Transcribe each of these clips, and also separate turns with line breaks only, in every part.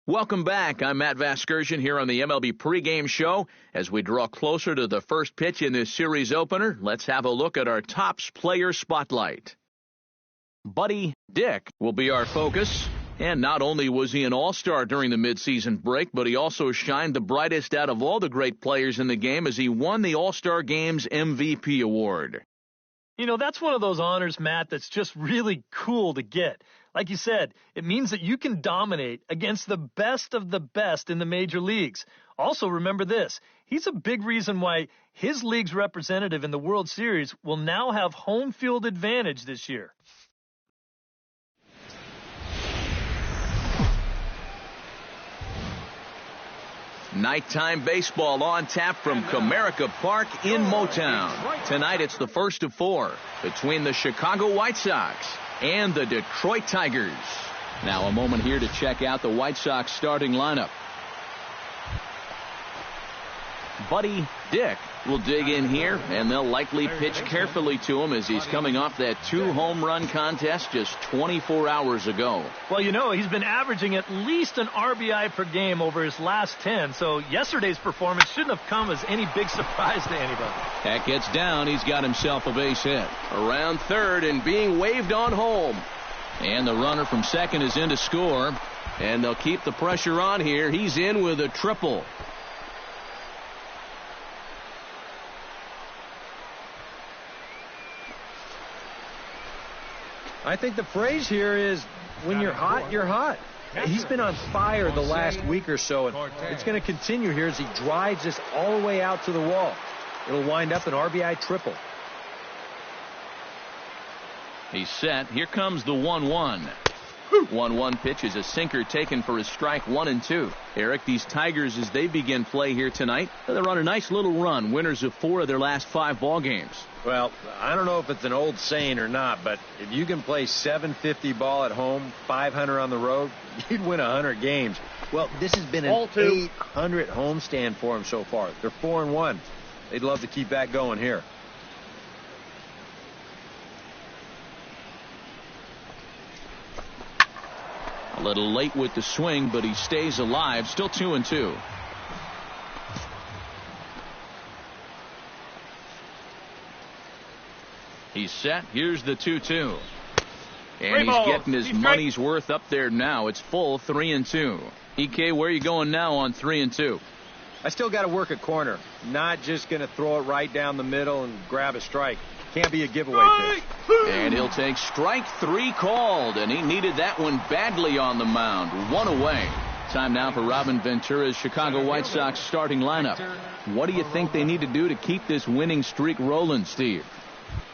Welcome back. I'm Matt Vasgersian here on the MLB pregame show. As we draw closer to the first pitch in this series opener, let's have a look at our Topps player spotlight. Buddy Dick will be our focus. And not only was he an all-star during the midseason break, but he also shined the brightest out of all the great players in the game as he won the All-Star Game's MVP award.
You know, that's one of those honors, Matt, that's just really cool to get. Like you said, it means that you can dominate against the best of the best in the major leagues. Also, remember this. He's a big reason why his league's representative in the World Series will now have home field advantage this year.
Nighttime baseball on tap from Comerica Park in Motown. Tonight it's the first of four between the Chicago White Sox and the Detroit Tigers. Now a moment here to check out the White Sox starting lineup. Buddy Dick will dig in here, and they'll likely pitch carefully to him as he's coming off that 2-home run contest just 24 hours ago.
Well, you know, he's been averaging at least an RBI per game over his last 10, so yesterday's performance shouldn't have come as any big surprise to anybody.
That gets down. He's got himself a base hit. Around third and being waved on home. And the runner from second is in to score, and they'll keep the pressure on here. He's in with a triple.
I think the phrase here is, when you're hot, you're hot. He's been on fire the last week or so, and it's going to continue here as he drives this all the way out to the wall. It'll wind up an RBI triple.
He's set. Here comes the 1-1. 1-1 pitch is a sinker taken for his strike 1 and 2. Eric, these Tigers, as they begin play here tonight, they're on a nice little run, winners of 4 of their last 5 ball games.
Well, I don't know if it's an old saying or not, but if you can play 750 ball at home, 500 on the road, you'd win 100 games. Well, this has been an 800 homestand for them so far. They're 4-1. They'd love to keep that going here.
A little late with the swing, but he stays alive. Still 2-2. He's set. Here's the 2-2. And he's getting his money's worth up there now. It's full 3-2. EK, where are you going now on 3-2?
I still got to work a corner. Not just going to throw it right down the middle and grab a strike. Can't be a giveaway pitch.
And he'll take strike 3 called, and he needed that one badly on the mound. 1 away. Time now for Robin Ventura's Chicago White Sox starting lineup. What do you think they need to do to keep this winning streak rolling, Steve?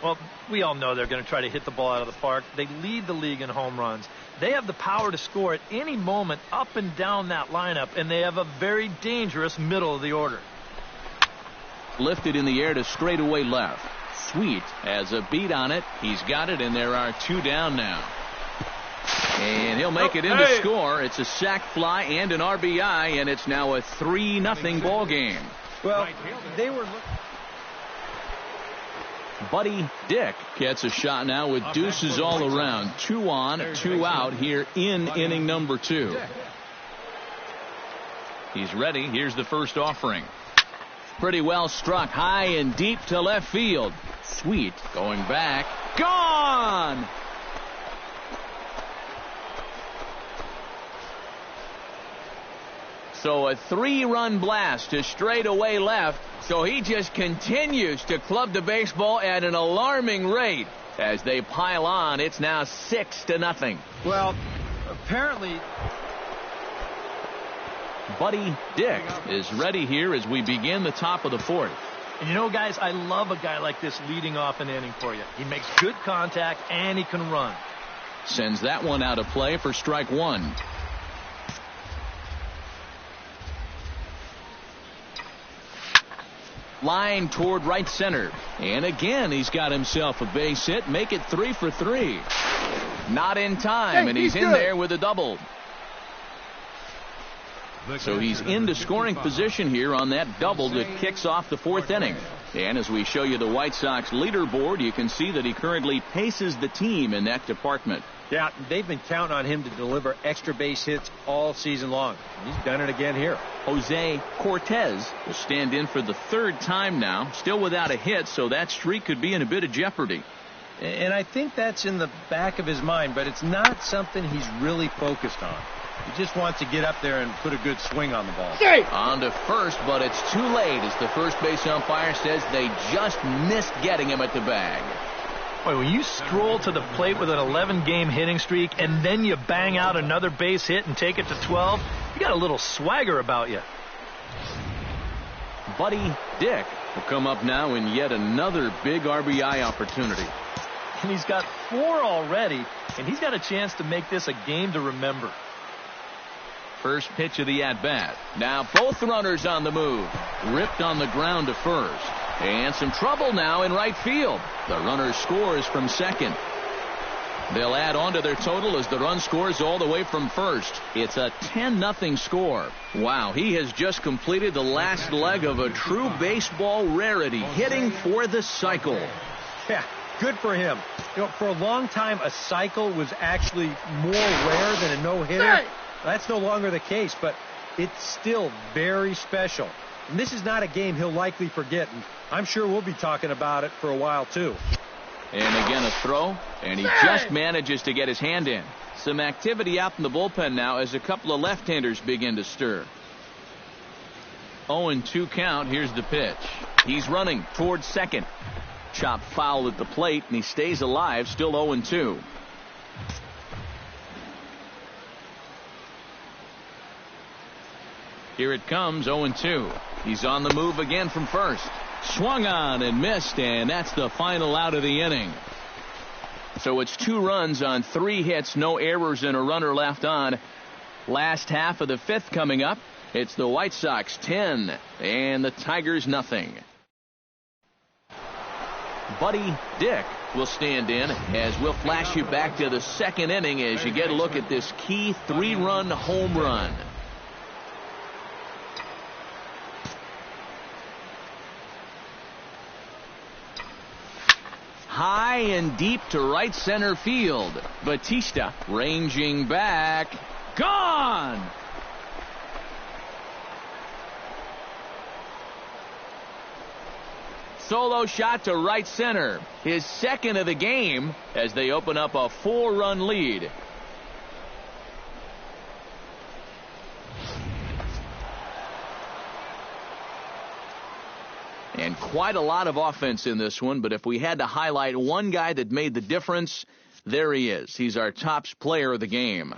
Well, we all know they're going to try to hit the ball out of the park. They lead the league in home runs. They have the power to score at any moment up and down that lineup, and they have a very dangerous middle of the order.
Lifted in the air to straightaway left. Sweet has a beat on it. He's got it, and there are 2 down now. And he'll make it in to score. It's a sac fly and an RBI, and it's now a 3-0 ball game.
Well, they were
Buddy Dick gets a shot now with deuces all around. 2 on, 2 out here in inning number 2. He's ready. Here's the first offering. Pretty well struck high and deep to left field. Sweet going back. Gone! So a 3-run blast to straightaway left. So he just continues to club the baseball at an alarming rate. As they pile on, it's now 6-0.
Well, apparently
Buddy Dick is ready here as we begin the top of the 4th.
And you know, guys, I love a guy like this leading off an inning for you. He makes good contact and he can run.
Sends that one out of play for strike 1. Line toward right center. And again, he's got himself a base hit. Make it 3 for 3. Not in time, and he's in there with a double. So he's into scoring position here on that double that kicks off the 4th inning. And as we show you the White Sox leaderboard, you can see that he currently paces the team in that department.
Yeah, they've been counting on him to deliver extra base hits all season long. He's done it again here.
Jose Cortez will stand in for the third time now, still without a hit, so that streak could be in a bit of jeopardy.
And I think that's in the back of his mind, but it's not something he's really focused on. He just wants to get up there and put a good swing on the ball.
On to first, but it's too late as the first base umpire says they just missed getting him at the bag.
Boy, when you stroll to the plate with an 11-game hitting streak and then you bang out another base hit and take it to 12, you got a little swagger about you.
Buddy Dick will come up now in yet another big RBI opportunity.
And he's got 4 already, and he's got a chance to make this a game to remember.
First pitch of the at-bat. Now both runners on the move. Ripped on the ground to first. And some trouble now in right field. The runner scores from second. They'll add on to their total as the run scores all the way from first. It's a 10-0 score. Wow, he has just completed the last leg of a true baseball rarity, hitting for the cycle.
Yeah, good for him. You know, for a long time, a cycle was actually more rare than a no-hitter. That's no longer the case, but it's still very special. And this is not a game he'll likely forget, and I'm sure we'll be talking about it for a while, too.
And again a throw, and he just manages to get his hand in. Some activity out in the bullpen now as a couple of left-handers begin to stir. 0-2 count. Here's the pitch. He's running towards second. Chopped foul at the plate, and he stays alive, still 0-2. Here it comes, 0-2. He's on the move again from first. Swung on and missed, and that's the final out of the inning. So it's 2 runs on 3 hits, no errors, and a runner left on. Last half of the 5th coming up. It's the White Sox 10 and the Tigers nothing. Buddy Dick will stand in as we'll flash you back to the 2nd inning as you get a look at this key 3-run home run. High and deep to right center field. Batista ranging back. Gone! Solo shot to right center. His 2nd of the game as they open up a 4-run lead. And quite a lot of offense in this one, but if we had to highlight one guy that made the difference, there he is. He's our top player of the game.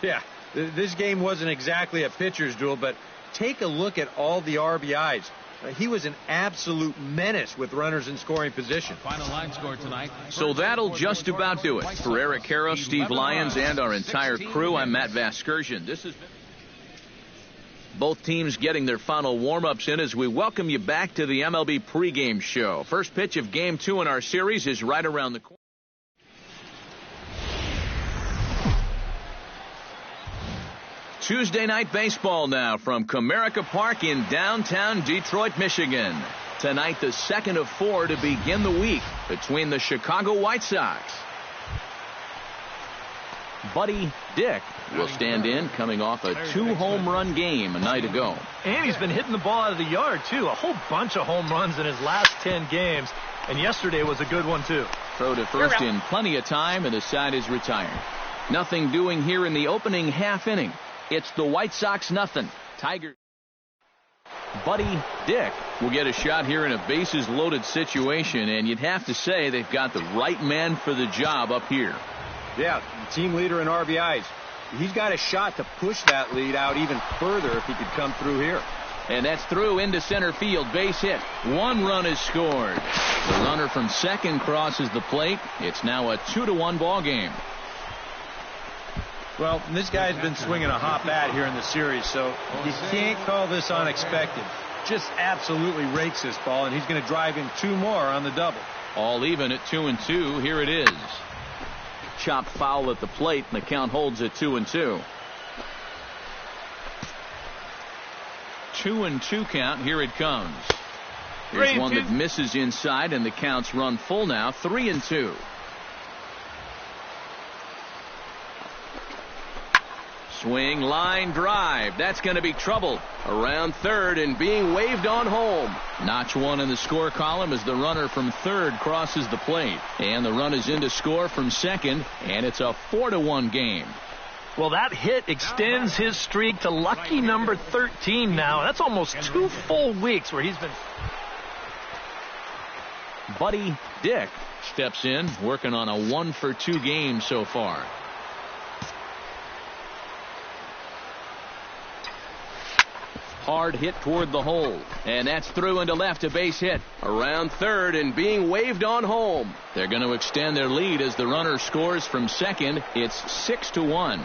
Yeah, this game wasn't exactly a pitcher's duel, but take a look at all the RBIs. He was an absolute menace with runners in scoring position.
Final line score tonight.
So that'll just about do it. For Eric Karros, Steve Lyons, and our entire crew, I'm Matt Vasgersian. This is both teams getting their final warm-ups in as we welcome you back to the MLB pregame show. First pitch of Game 2 in our series is right around the corner. Tuesday night baseball now from Comerica Park in downtown Detroit, Michigan. Tonight, the 2nd of 4 to begin the week between the Chicago White Sox. Buddy Dick will stand in, coming off a 2-home-run game a night ago.
And he's been hitting the ball out of the yard, too. A whole bunch of home runs in his last 10 games. And yesterday was a good one, too.
Throw to first in plenty of time, and the side is retired. Nothing doing here in the opening half inning. It's the White Sox nothing. Tigers. Buddy Dick will get a shot here in a bases-loaded situation, and you'd have to say they've got the right man for the job up here.
Yeah, the team leader in RBIs. He's got a shot to push that lead out even further if he could come through here.
And that's through into center field. Base hit. 1 run is scored. The runner from second crosses the plate. It's now a 2-1 ball game.
Well, this guy's been swinging a hot bat here in the series, so you can't call this unexpected. Just absolutely rakes this ball, and he's going to drive in 2 more on the double.
All even at 2-2. Here it is. Chopped foul at the plate, and the count holds at 2-2. 2-2 count. Here it comes. Here's one that misses inside, and the count's run full now, 3-2. Swing, line drive. That's going to be trouble. Around third and being waved on home. Notch one in the score column as the runner from third crosses the plate. And the run is in to score from second, and it's a 4-1 game.
Well, that hit extends his streak to lucky number 13 now. That's almost 2 full weeks where he's been...
Buddy Dick steps in, working on a 1-for-2 game so far. Hard hit toward the hole, and that's through into left, a base hit. Around third and being waved on home. They're going to extend their lead as the runner scores from second. It's 6-1.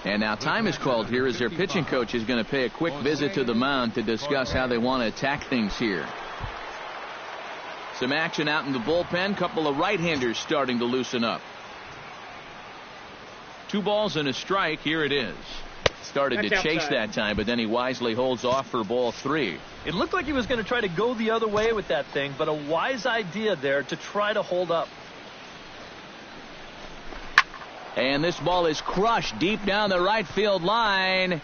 And now time is called here as their pitching coach is going to pay a quick visit to the mound to discuss how they want to attack things here. Some action out in the bullpen. Couple of right-handers starting to loosen up. 2 balls and a strike. Here it is. Started to chase that time, but then he wisely holds off for ball 3.
It looked like he was going to try to go the other way with that thing, but a wise idea there to try to hold up.
And this ball is crushed deep down the right field line.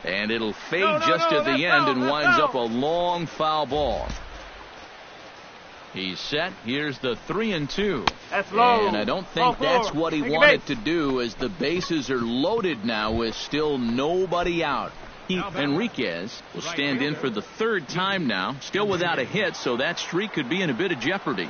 And it'll fade just at the end and winds up a long foul ball. He's set. Here's the 3-2.
That's low.
And I don't think that's what he wanted to do, as the bases are loaded now with still nobody out. Enriquez will stand in for the 3rd time now, still without a hit, so that streak could be in a bit of jeopardy.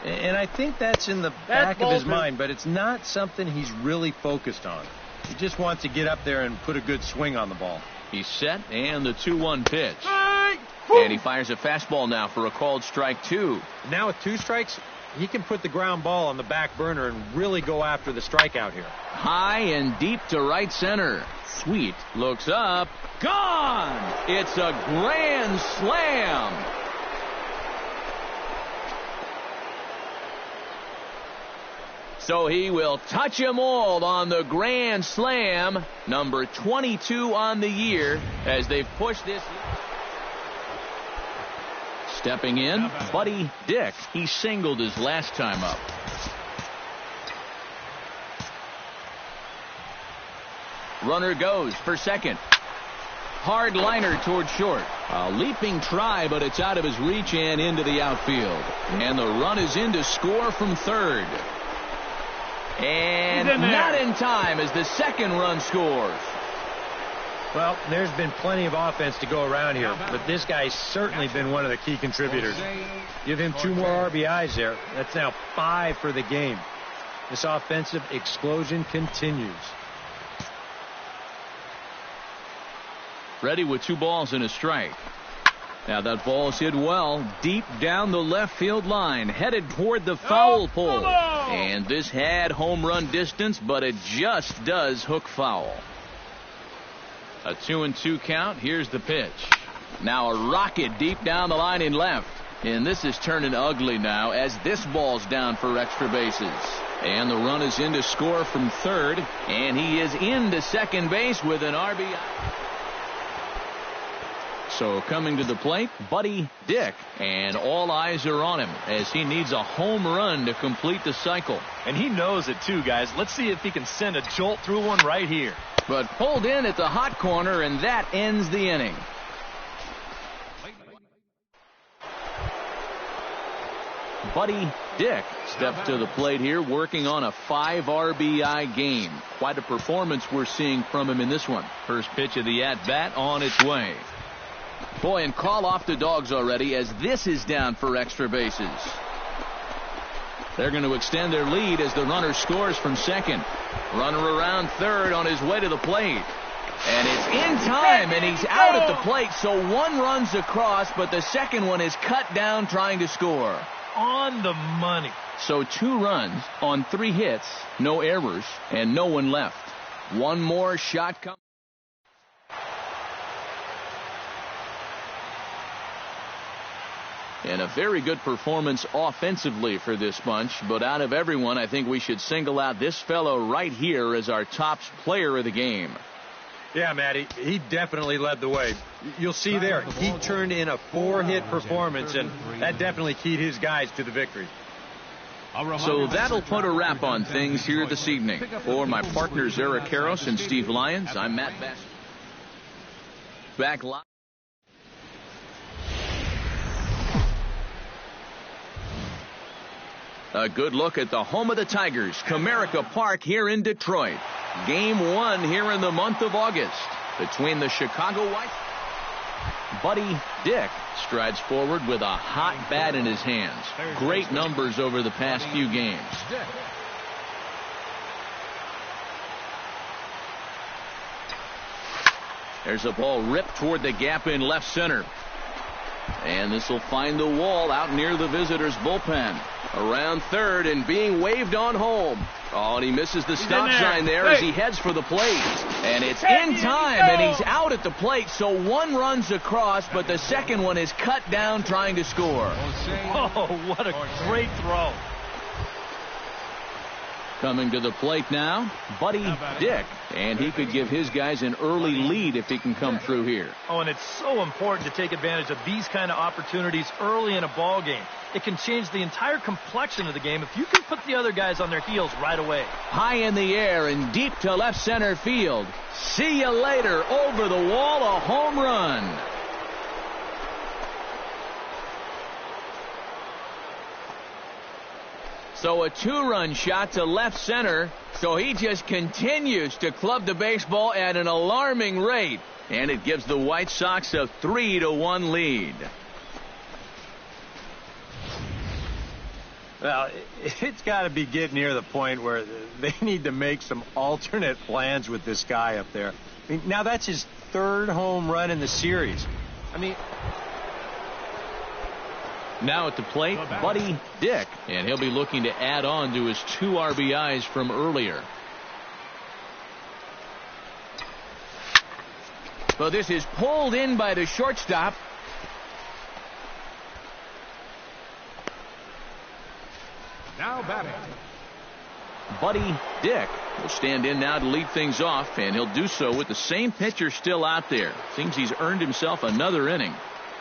And I think that's in the back of his mind, but it's not something he's really focused on. He just wants to get up there and put a good swing on the ball.
He's set, and the 2-1 pitch. And he fires a fastball now for a called strike 2.
Now with 2 strikes, he can put the ground ball on the back burner and really go after the strikeout here.
High and deep to right center. Sweet looks up. Gone! It's a grand slam. So he will touch them all on the grand slam. Number 22 on the year as they've pushed this. Stepping in, Buddy Dick. He singled his last time up. Runner goes for second. Hard liner toward short. A leaping try, but it's out of his reach and into the outfield. And the run is in to score from third. And not in time as the second run scores.
Well, there's been plenty of offense to go around here, but this guy's certainly been one of the key contributors. Give him 2 more RBIs there. That's now 5 for the game. This offensive explosion continues.
Ready with 2 balls and a strike. Now that ball's hit well deep down the left field line, headed toward the foul pole. And this had home run distance, but it just does hook foul. A 2-2 count. Here's the pitch. Now a rocket deep down the line in left. And this is turning ugly now as this ball's down for extra bases. And the run is in to score from third. And he is into second base with an RBI. So coming to the plate, Buddy Dick. And all eyes are on him as he needs a home run to complete the cycle.
And he knows it too, guys. Let's see if he can send a jolt through one right here.
But pulled in at the hot corner, and that ends the inning. Buddy Dick steps to the plate here, working on a 5 RBI game. Quite a performance we're seeing from him in this one. First pitch of the at-bat on its way. Boy, and call off the Dogs already as this is down for extra bases. They're going to extend their lead as the runner scores from second. Runner around third on his way to the plate. And it's in time, and he's out at the plate, so 1 run's across, but the second one is cut down trying to score.
On the money.
So 2 runs on 3 hits, no errors, and no one left. 1 more shot coming. And a very good performance offensively for this bunch. But out of everyone, I think we should single out this fellow right here as our top player of the game.
Yeah, Matty, he definitely led the way. You'll see there, he turned in a 4-hit performance, and that definitely keyed his guys to the victory.
So that'll put a wrap on things here this evening. For my partners Eric Karros and Steve Lyons, I'm Matt Bass. Back live. A good look at the home of the Tigers, Comerica Park here in Detroit. Game 1 here in the month of August between the Chicago White. Buddy Dick strides forward with a hot bat in his hands. Great numbers over the past few games. There's a ball ripped toward the gap in left center. And this will find the wall out near the visitors' bullpen. Around third and being waved on home. Oh, and he misses the stop sign there as he heads for the plate. And it's in time, and he's out at the plate, so one runs across, but the second one is cut down trying to score.
Oh, what a great throw.
Coming to the plate now, Buddy Dick. And he could give his guys an early lead if he can come through here.
Oh, and it's so important to take advantage of these kind of opportunities early in a ball game. It can change the entire complexion of the game if you can put the other guys on their heels right away.
High in the air and deep to left center field. See you later. Over the wall, a home run. So a 2-run shot to left center. So he just continues to club the baseball at an alarming rate. And it gives the White Sox a 3-1 lead.
Well, it's got to be getting near the point where they need to make some alternate plans with this guy up there. I mean, now that's his 3rd home run in the series. I mean...
Now at the plate, Buddy Dick, and he'll be looking to add on to his 2 RBIs from earlier. So this is pulled in by the shortstop.
Now batting,
Buddy Dick will stand in now to lead things off, and he'll do so with the same pitcher still out there. Seems he's earned himself another inning.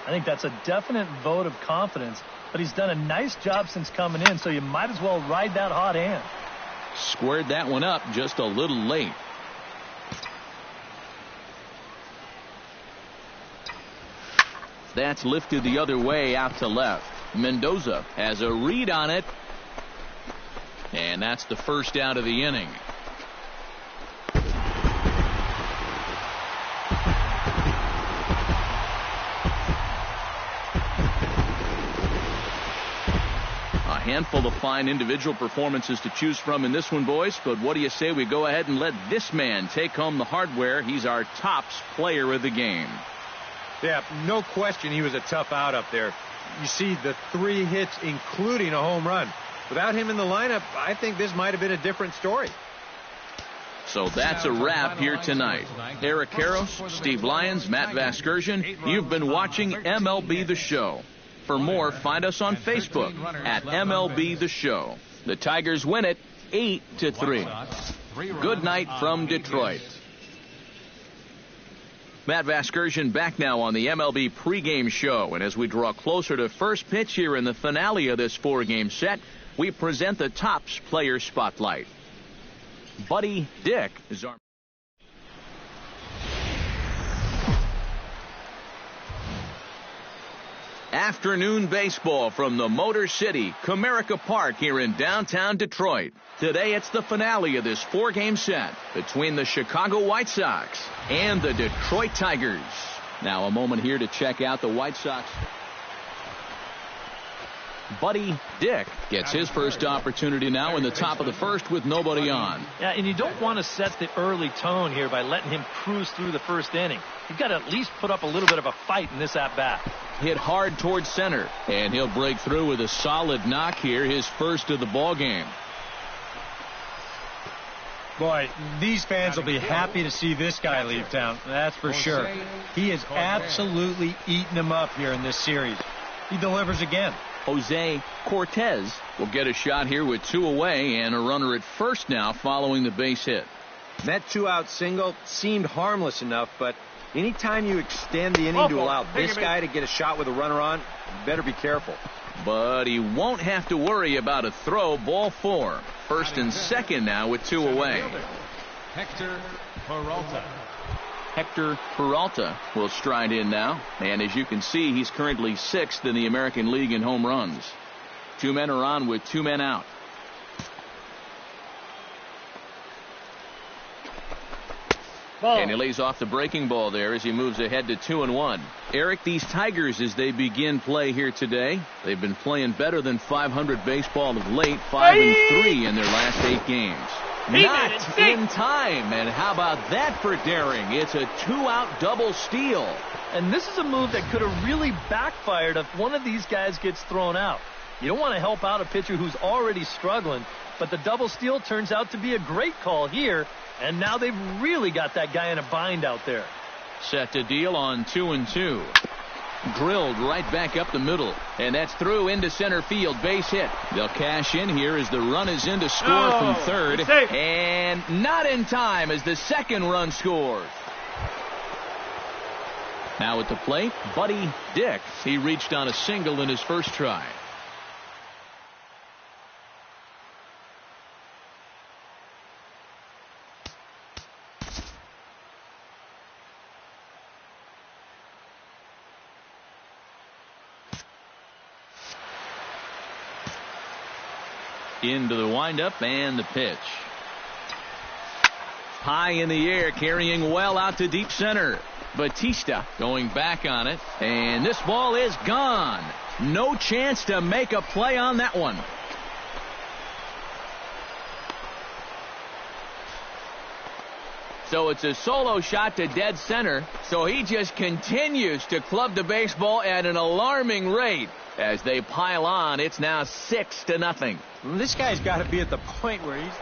I think that's a definite vote of confidence, but he's done a nice job since coming in, so you might as well ride that hot hand.
Squared that one up just a little late. That's lifted the other way out to left. Mendoza has a read on it, and that's the first out of the inning. Handful of fine individual performances to choose from in this one, boys, but what do you say we go ahead and let this man take home the hardware? He's our tops player of the game.
Yeah, no question he was a tough out up there. You see the 3 hits, including a home run. Without him in the lineup, I think this might have been a different story.
So that's a wrap here tonight. Eric Karros, Steve Lyons, Matt Vasgersian, you've been watching MLB The Show. For more, find us on Facebook at MLB The Show. The Tigers win it 8-3. Good night from Detroit. Matt Vasgersian back now on the MLB pregame show. And as we draw closer to first pitch here in the finale of this 4-game set, we present the Tops Player Spotlight. Buddy Dick is our... Afternoon baseball from the Motor City, Comerica Park here in downtown Detroit. Today it's the finale of this 4-game set between the Chicago White Sox and the Detroit Tigers. Now a moment here to check out the White Sox. Buddy Dick gets his first opportunity now in the top of the first with nobody on.
Yeah, and you don't want to set the early tone here by letting him cruise through the first inning. You've got to at least put up a little bit of a fight in this at-bat.
Hit hard towards center, and he'll break through with a solid knock here, his first of the ball game.
Boy, these fans will be happy to see this guy leave town, that's for sure. He has absolutely eaten them up here in this series. He delivers again.
Jose Cortez will get a shot here with 2 away and a runner at first now following the base hit.
That 2-out single seemed harmless enough, but anytime you extend the inning to allow this guy to get a shot with a runner on, you better be careful.
But he won't have to worry about a throw. Ball 4. First and second now with 2 away.
Hector Peralta.
Hector Peralta will stride in now. And as you can see, he's currently 6th in the American League in home runs. 2 men are on with 2 men out. And he lays off the breaking ball there as he moves ahead to 2-1. Eric, these Tigers, as they begin play here today, they've been playing better than 500 baseball of late, 5-3 in their last 8 games. Not in time. And how about that for daring? It's a 2-out double steal.
And this is a move that could have really backfired if one of these guys gets thrown out. You don't want to help out a pitcher who's already struggling, but the double steal turns out to be a great call here. And now they've really got that guy in a bind out there.
Set to deal on 2-2. Drilled right back up the middle. And that's through into center field. Base hit. They'll cash in here as the run is in to score from third. And not in time as the second run scores. Now at the plate, Buddy Dick. He reached on a single in his first try. Into the windup and the pitch. High in the air, carrying well out to deep center. Batista going back on it, and this ball is gone. No chance to make a play on that one. So it's a solo shot to dead center, so he just continues to club the baseball at an alarming rate. As they pile on, it's now 6-0.
This guy's got to be at the point where he's...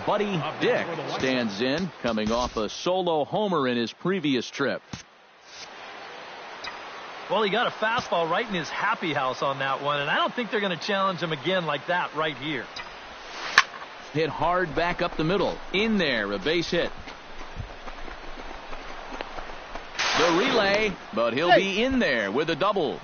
Buddy Dick stands in, coming off a solo homer in his previous trip.
Well, he got a fastball right in his happy house on that one, and I don't think they're going to challenge him again like that right here.
Hit hard back up the middle. In there, a base hit. The relay, but he'll be in there with a double.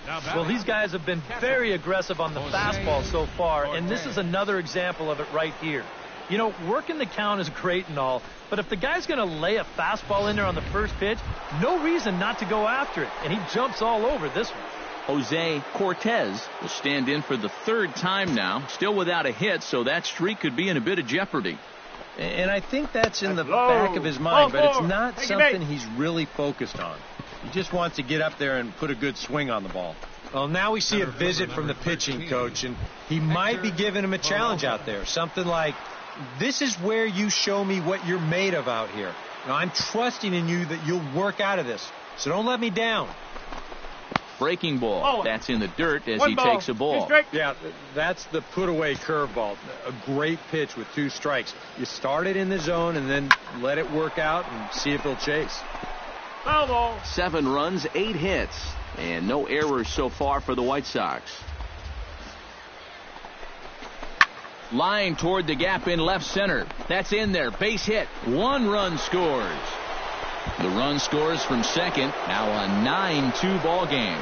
Well, these guys have been very aggressive on the fastball so far, and this is another example of it right here. You know, working the count is great and all, but if the guy's going to lay a fastball in there on the first pitch, no reason not to go after it, and he jumps all over this one.
Jose Cortez will stand in for the 3rd time now, still without a hit, so that streak could be in a bit of jeopardy.
And I think that's in the back of his mind, but it's not something he's really focused on. He just wants to get up there and put a good swing on the ball. Well, now we see a visit from the pitching coach, and he might be giving him a challenge out there. Something like, this is where you show me what you're made of out here. Now, I'm trusting in you that you'll work out of this, so don't let me down.
Breaking ball. That's in the dirt as he takes a ball.
Yeah, that's the put-away curveball. A great pitch with 2 strikes. You start it in the zone and then let it work out and see if he'll chase.
7 runs, 8 hits, and no errors so far for the White Sox. Line toward the gap in left center. That's in there. Base hit. 1 run scores. The run scores from second. Now a 9-2 ball game.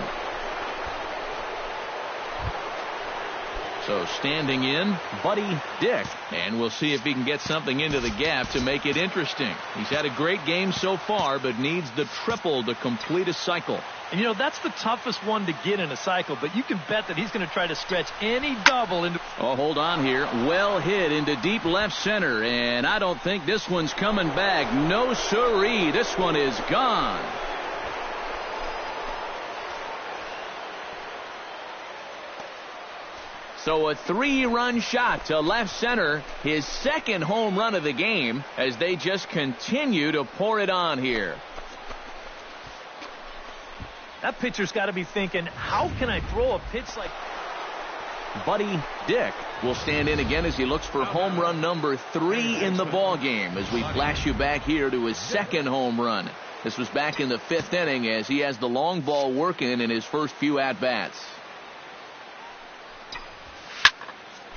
So standing in, Buddy Dick. And we'll see if he can get something into the gap to make it interesting. He's had a great game so far, but needs the triple to complete a cycle.
And, you know, that's the toughest one to get in a cycle, but you can bet that he's going to try to stretch any double into...
Oh, hold on here. Well hit into deep left center, and I don't think this one's coming back. No siree. This one is gone. So a 3-run shot to left center, his 2nd home run of the game, as they just continue to pour it on here.
That pitcher's got to be thinking, how can I throw a pitch like...
Buddy Dick will stand in again as he looks for home run number 3 in the ball game, as we flash you back here to his 2nd home run. This was back in the 5th inning as he has the long ball working in his first few at-bats.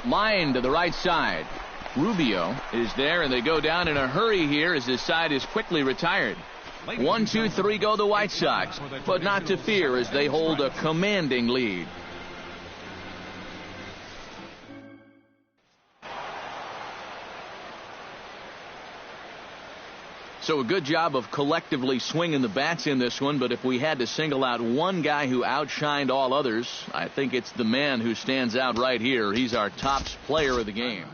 Line to the right side. Rubio is there, and they go down in a hurry here as his side is quickly retired. 1, 2, 3 go the White Sox, but not to fear as they hold a commanding lead. So a good job of collectively swinging the bats in this one, but if we had to single out one guy who outshined all others, I think it's the man who stands out right here. He's our top player of the game.